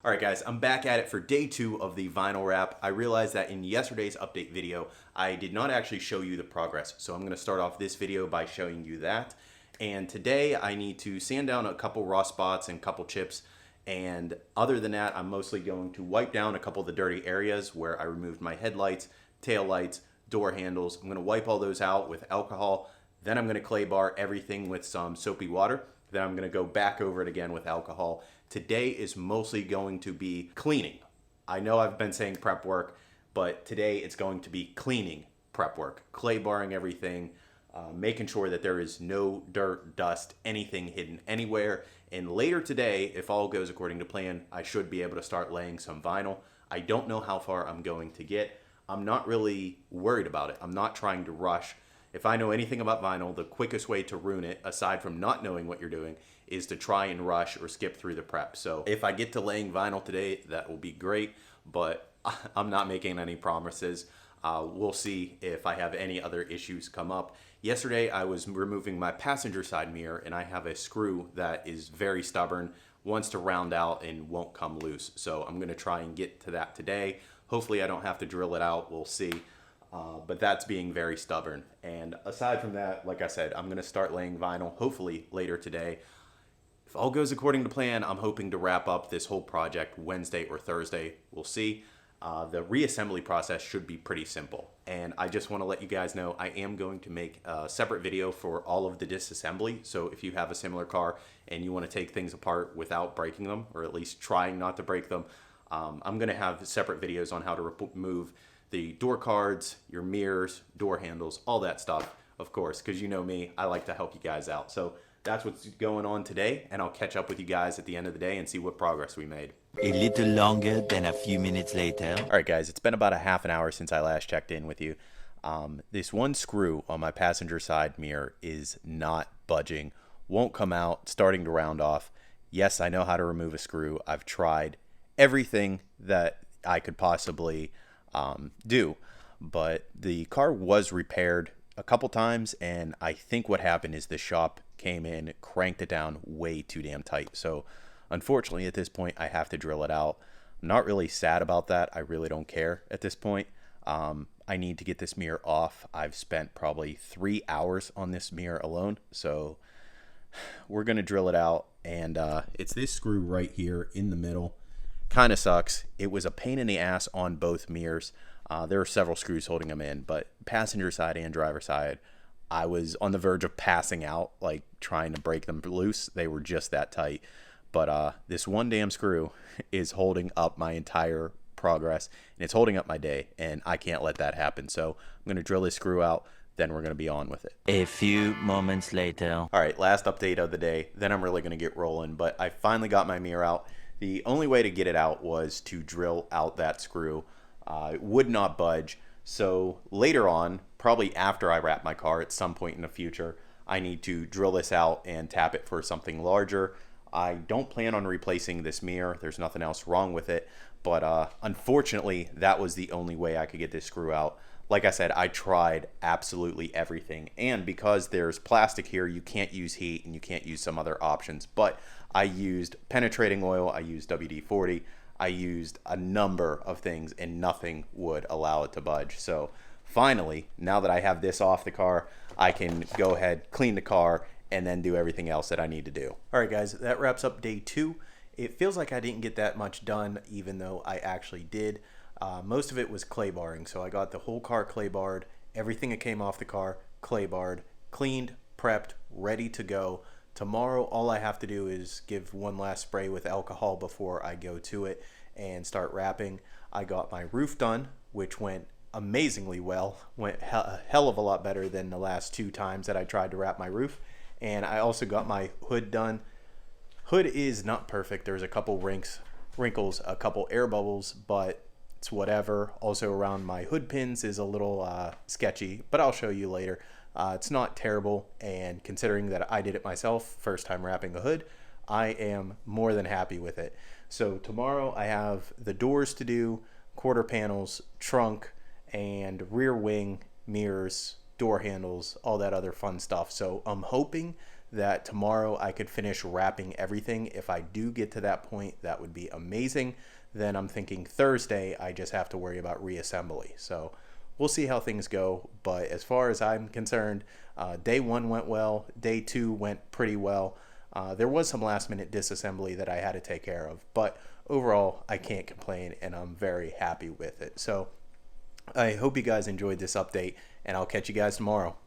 All right, guys, I'm back at it for day 2 of the vinyl wrap. I realized that in yesterday's update video, I did not actually show you the progress. So I'm going to start off this video by showing you that. And today I need to sand down a couple raw spots and a couple chips. And other than that, I'm mostly going to wipe down a couple of the dirty areas where I removed my headlights, tail lights, door handles. I'm going to wipe all those out with alcohol. Then I'm going to clay bar everything with some soapy water. Then I'm going to go back over it again with alcohol. Today is mostly going to be cleaning. I know I've been saying prep work, but today it's going to be cleaning prep work. Clay barring everything, making sure that there is no dirt, dust, anything hidden anywhere. And later today, if all goes according to plan, I should be able to start laying some vinyl. I don't know how far I'm going to get. I'm not really worried about it. I'm not trying to rush. If I know anything about vinyl, the quickest way to ruin it, aside from not knowing what you're doing, is to try and rush or skip through the prep. So if I get to laying vinyl today, that will be great, but I'm not making any promises. We'll see if I have any other issues come up. Yesterday, I was removing my passenger side mirror, and I have a screw that is very stubborn, wants to round out and won't come loose. So I'm going to try and get to that today. Hopefully I don't have to drill it out. We'll see. But that's being very stubborn. And aside from that, like I said, I'm going to start laying vinyl hopefully later today. If all goes according to plan, I'm hoping to wrap up this whole project Wednesday or Thursday. We'll see. The reassembly process should be pretty simple. And I just want to let you guys know I am going to make a separate video for all of the disassembly. So if you have a similar car and you want to take things apart without breaking them, or at least trying not to break them, I'm going to have separate videos on how to remove the door cards, your mirrors, door handles, all that stuff, of course, because you know me, I like to help you guys out. So that's what's going on today, and I'll catch up with you guys at the end of the day and see what progress we made. A little longer than a few minutes later. All right, guys, it's been about a half an hour since I last checked in with you. This one screw on my passenger side mirror is not budging, won't come out, starting to round off. Yes, I know how to remove a screw. I've tried everything that I could possibly do, but the car was repaired a couple times, and I think what happened is the shop came in, cranked it down way too damn tight. So unfortunately at this point I have to drill it out. I'm not really sad about that. I really don't care at this point. I need to get this mirror off. I've spent probably 3 hours on this mirror alone, so we're gonna drill it out. And it's this screw right here in the middle. Kind of sucks. It was a pain in the ass on both mirrors. There were several screws holding them in, but passenger side and driver side, I was on the verge of passing out, like trying to break them loose. They were just that tight. But this one damn screw is holding up my entire progress, and it's holding up my day, and I can't let that happen. So I'm going to drill this screw out, then we're going to be on with it. A few moments later. All right, last update of the day. Then I'm really going to get rolling, but I finally got my mirror out. The only way to get it out was to drill out that screw. It would not budge. So later on, probably after I wrap my car at some point in the future, I need to drill this out and tap it for something larger. I don't plan on replacing this mirror. There's nothing else wrong with it. But unfortunately, that was the only way I could get this screw out. Like I said, I tried absolutely everything. And because there's plastic here, you can't use heat and you can't use some other options. But I used penetrating oil, I used WD-40, I used a number of things, and nothing would allow it to budge. So finally, now that I have this off the car, I can go ahead, clean the car, and then do everything else that I need to do. All right, guys, that wraps up day 2. It feels like I didn't get that much done, even though I actually did. Most of it was clay barring, so I got the whole car clay barred, everything that came off the car clay barred, cleaned, prepped, ready to go. Tomorrow, all I have to do is give one last spray with alcohol before I go to it and start wrapping. I got my roof done, which went amazingly well. Went a hell of a lot better than the last 2 times that I tried to wrap my roof. And I also got my hood done. Hood is not perfect. There's a couple wrinkles, a couple air bubbles, but it's whatever. Also around my hood pins is a little sketchy, but I'll show you later. It's not terrible, and considering that I did it myself, first time wrapping a hood, I am more than happy with it. So tomorrow I have the doors to do, quarter panels, trunk, and rear wing, mirrors, door handles, all that other fun stuff. So I'm hoping that tomorrow I could finish wrapping everything. If I do get to that point, that would be amazing. Then I'm thinking Thursday, I just have to worry about reassembly. So we'll see how things go. But as far as I'm concerned, day 1 went well. Day 2 went pretty well. There was some last minute disassembly that I had to take care of, but overall I can't complain and I'm very happy with it. So I hope you guys enjoyed this update, and I'll catch you guys tomorrow.